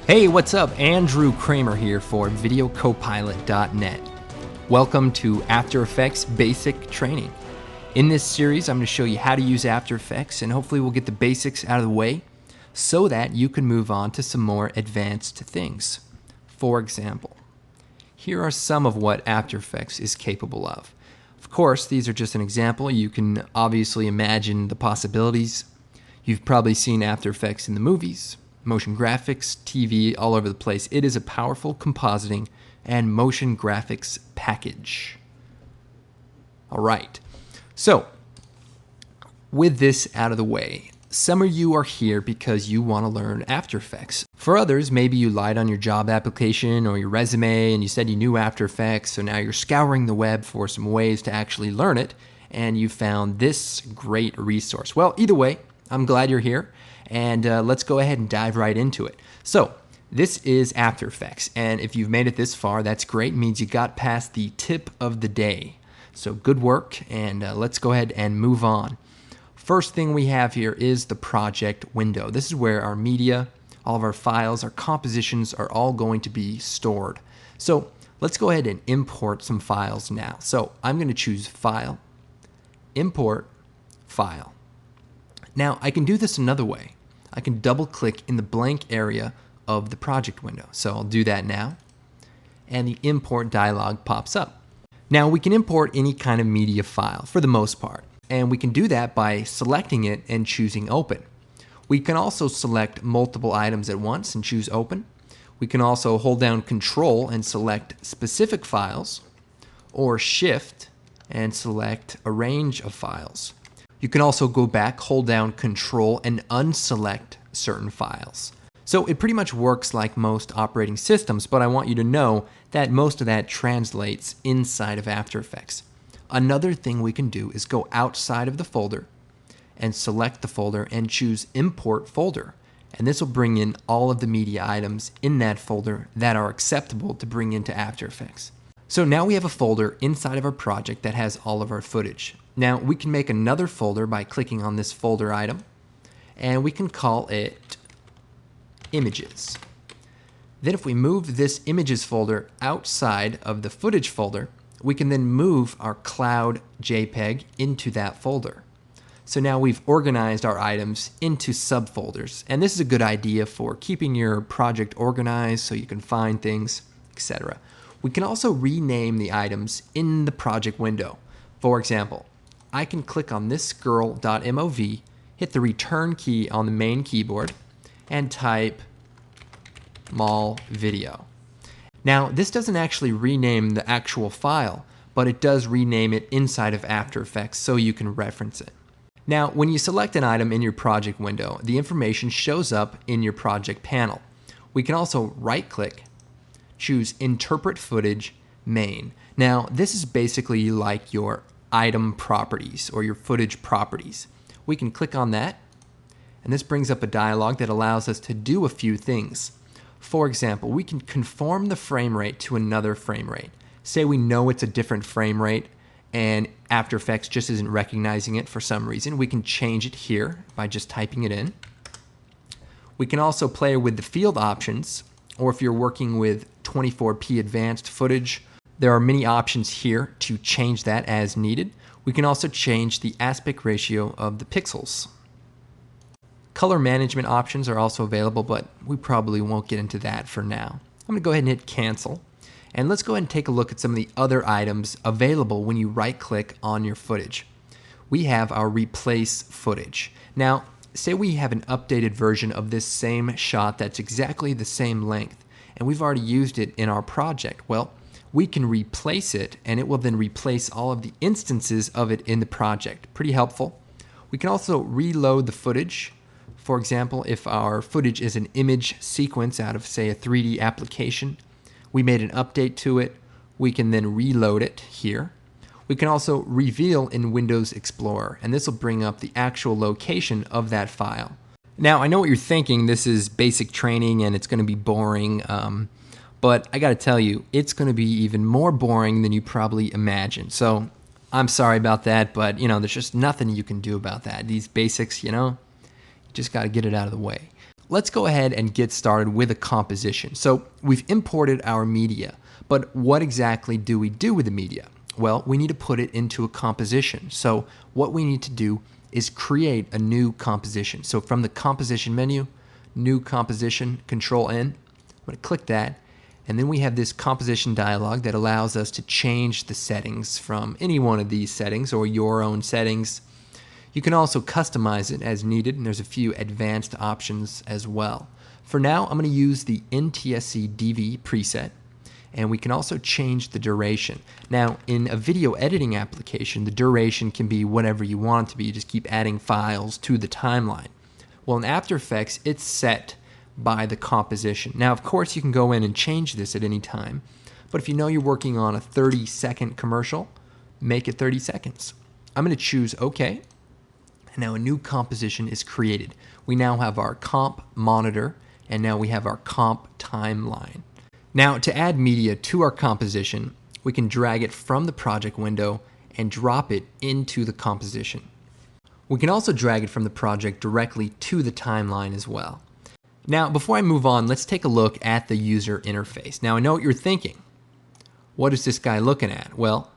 Hey, what's up? Andrew Kramer here for VideoCopilot.net. Welcome to After Effects Basic Training. In this series, I'm going to show you how to use After Effects, and hopefully we'll get the basics out of the way so that you can move on to some more advanced things. For example, here are some of what After Effects is capable of. Of course, these are just an example. You can obviously imagine the possibilities. You've probably seen After Effects in the movies, motion graphics, TV, all over the place. It is a powerful compositing and motion graphics package. All right, so with this out of the way, some of you are here because you want to learn After Effects. For others, maybe you lied on your job application or your resume and you said you knew After Effects, so now you're scouring the web for some ways to actually learn it, and you found this great resource. Well, either way, I'm glad you're here. And let's go ahead and dive right into it. So this is After Effects, and if you've made it this far, that's great. It means you got past the tip of the day. So good work, and let's go ahead and move on. First thing we have here is the project window. This is where our media, all of our files, our compositions are all going to be stored. So let's go ahead and import some files now. So I'm going to choose File, Import, File. Now I can do this another way. I can double click in the blank area of the project window. So I'll do that now, and the import dialog pops up. Now we can import any kind of media file for the most part, and we can do that by selecting it and choosing Open. We can also select multiple items at once and choose Open. We can also hold down Control and select specific files, or Shift and select a range of files. You can also go back, hold down Control, and unselect certain files. So it pretty much works like most operating systems, but I want you to know that most of that translates inside of After Effects. Another thing we can do is go outside of the folder and select the folder and choose Import Folder. And this will bring in all of the media items in that folder that are acceptable to bring into After Effects. So now we have a folder inside of our project that has all of our footage. Now we can make another folder by clicking on this folder item, and we can call it Images. Then if we move this Images folder outside of the footage folder, we can then move our cloud JPEG into that folder. So now we've organized our items into subfolders, and this is a good idea for keeping your project organized so you can find things, etc. We can also rename the items in the project window. For example, I can click on this girl.mov, hit the return key on the main keyboard, and type mall video. Now, this doesn't actually rename the actual file, but it does rename it inside of After Effects so you can reference it. Now, when you select an item in your project window, the information shows up in your project panel. We can also right-click, choose Interpret Footage, Main. Now, this is basically like your item properties or your footage properties. We can click on that, and this brings up a dialog that allows us to do a few things. For example, we can conform the frame rate to another frame rate. Say we know it's a different frame rate and After Effects just isn't recognizing it for some reason. We can change it here by just typing it in. We can also play with the field options, or if you're working with 24p advanced footage, there are many options here to change that as needed. We can also change the aspect ratio of the pixels. Color management options are also available, but we probably won't get into that for now. I'm going to go ahead and hit cancel. And let's go ahead and take a look at some of the other items available when you right-click on your footage. We have our replace footage. Now, say we have an updated version of this same shot that's exactly the same length, and we've already used it in our project. Well, we can replace it, and it will then replace all of the instances of it in the project. Pretty helpful. We can also reload the footage. For example, if our footage is an image sequence out of, say, a 3D application, we made an update to it, we can then reload it here. We can also reveal in Windows Explorer, and this will bring up the actual location of that file. Now, I know what you're thinking. This is basic training, and it's going to be boring. But I got to tell you, it's going to be even more boring than you probably imagine. So I'm sorry about that, but there's just nothing you can do about that. These basics, just got to get it out of the way. let's go ahead and get started with a composition. So we've imported our media, but what exactly do we do with the media? Well, we need to put it into a composition. So what we need to do is create a new composition. So from the composition menu, new composition, Control N, I'm going to click that, and then we have this composition dialog that allows us to change the settings from any one of these settings or your own settings. You can also customize it as needed, and there's a few advanced options as well. For now, I'm going to use the NTSC DV preset, and we can also change the duration. Now, in a video editing application, the duration can be whatever you want it to be. You just keep adding files to the timeline. Well, in After Effects, it's set by the composition. Now, of course, you can go in and change this at any time, but if you know you're working on a 30-second commercial, make it 30 seconds. I'm going to choose OK, and now a new composition is created. We now have our comp monitor, and now we have our comp timeline. Now, to add media to our composition, we can drag it from the project window and drop it into the composition. We can also drag it from the project directly to the timeline as well. Now, before I move on, let's take a look at the user interface. Now, I know what you're thinking. What is this guy looking at? Well,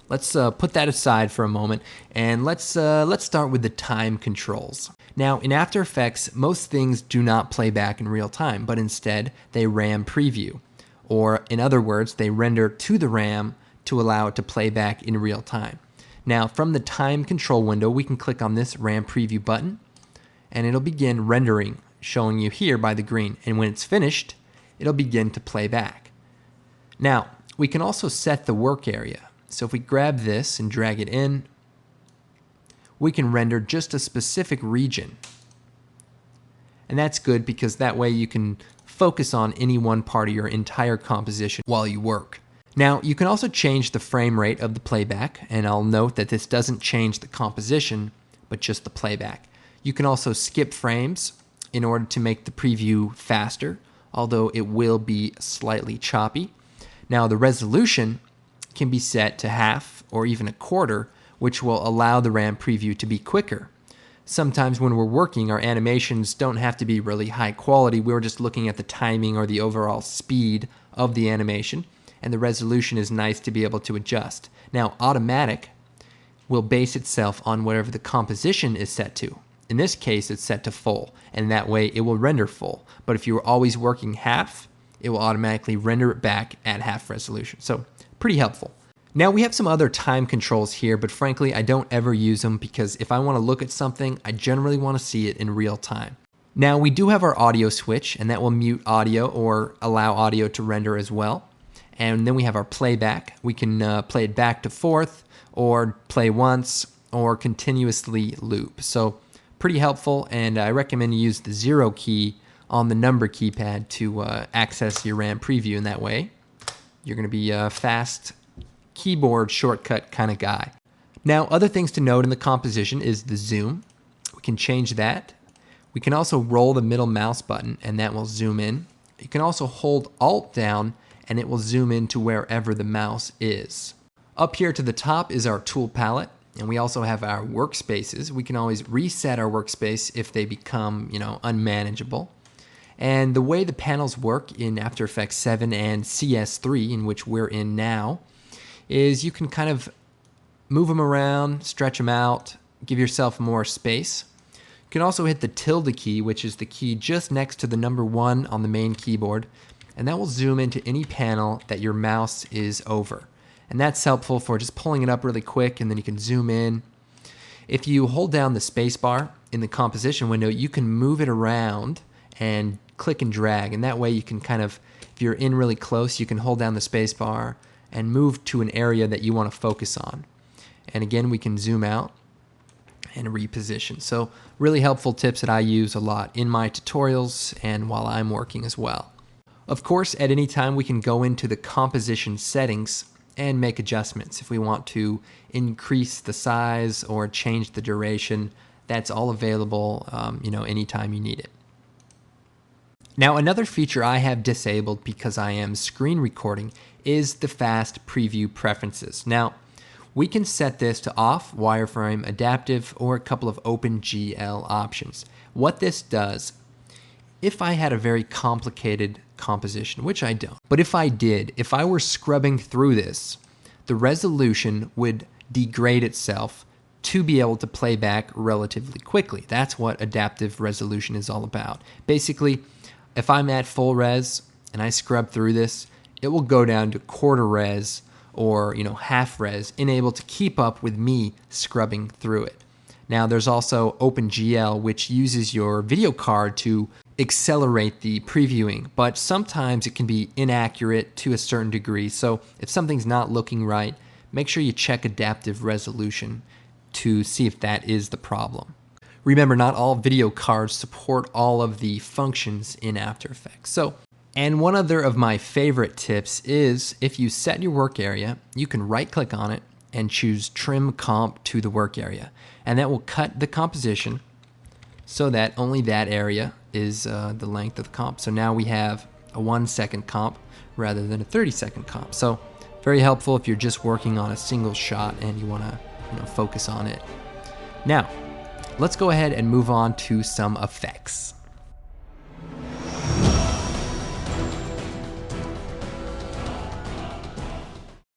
let's put that aside for a moment, and let's start with the time controls. Now, in After Effects, most things do not play back in real time, but instead they RAM preview, or in other words, they render to the RAM to allow it to play back in real time. Now, from the time control window, we can click on this RAM preview button, and it'll begin rendering, showing you here by the green, and when it's finished, it'll begin to play back. Now, we can also set the work area. So if we grab this and drag it in, we can render just a specific region. And that's good because that way you can focus on any one part of your entire composition while you work. Now, you can also change the frame rate of the playback, and I'll note that this doesn't change the composition, but just the playback. You can also skip frames in order to make the preview faster, although it will be slightly choppy. Now, the resolution can be set to half or even a quarter, which will allow the RAM preview to be quicker. Sometimes when we're working, our animations don't have to be really high quality. We're just looking at the timing or the overall speed of the animation, and the resolution is nice to be able to adjust. Now, automatic will base itself on whatever the composition is set to. In this case, it's set to full, and that way it will render full. But if you're always working half, it will automatically render it back at half resolution. So, pretty helpful. Now, we have some other time controls here, but frankly, I don't ever use them because if I want to look at something, I generally want to see it in real time. Now, we do have our audio switch, and that will mute audio or allow audio to render as well. And then we have our playback. We can play it back to forth, or play once, or continuously loop. So, pretty helpful, and I recommend you use the 0 key on the number keypad to access your RAM preview in that way. You're going to be a fast keyboard shortcut kind of guy. Now, other things to note in the composition is the zoom. We can change that. We can also roll the middle mouse button, and that will zoom in. You can also hold Alt down, and it will zoom in to wherever the mouse is. Up here to the top is our tool palette. And we also have our workspaces. We can always reset our workspace if they become, unmanageable. And the way the panels work in After Effects 7 and CS3, in which we're in now, is you can kind of move them around, stretch them out, give yourself more space. You can also hit the tilde key, which is the key just next to the number 1 on the main keyboard, and that will zoom into any panel that your mouse is over. And that's helpful for just pulling it up really quick, and then you can zoom in. If you hold down the space bar in the composition window, you can move it around and click and drag, and that way you can kind of, if you're in really close, you can hold down the space bar and move to an area that you want to focus on. And again, we can zoom out and reposition. So really helpful tips that I use a lot in my tutorials and while I'm working as well. Of course, at any time we can go into the composition settings and make adjustments. If we want to increase the size or change the duration, that's all available anytime you need it. Now, another feature I have disabled because I am screen recording is the fast preview preferences. Now, we can set this to off, wireframe, adaptive, or a couple of OpenGL options. What this does if I had a very complicated composition, which I don't. But if I did, if I were scrubbing through this, the resolution would degrade itself to be able to play back relatively quickly. That's what adaptive resolution is all about. Basically, if I'm at full res and I scrub through this, it will go down to quarter res or half res and able to keep up with me scrubbing through it. Now there's also OpenGL, which uses your video card to accelerate the previewing, but sometimes it can be inaccurate to a certain degree. So if something's not looking right, make sure you check adaptive resolution to see if that is the problem. Remember, not all video cards support all of the functions in After Effects. And one other of my favorite tips is if you set your work area, you can right-click on it and choose Trim Comp to the work area. And that will cut the composition so that only that area is the length of the comp. So now we have a 1 second comp rather than a 30-second comp. So very helpful if you're just working on a single shot and you want to focus on it. Now, let's go ahead and move on to some effects.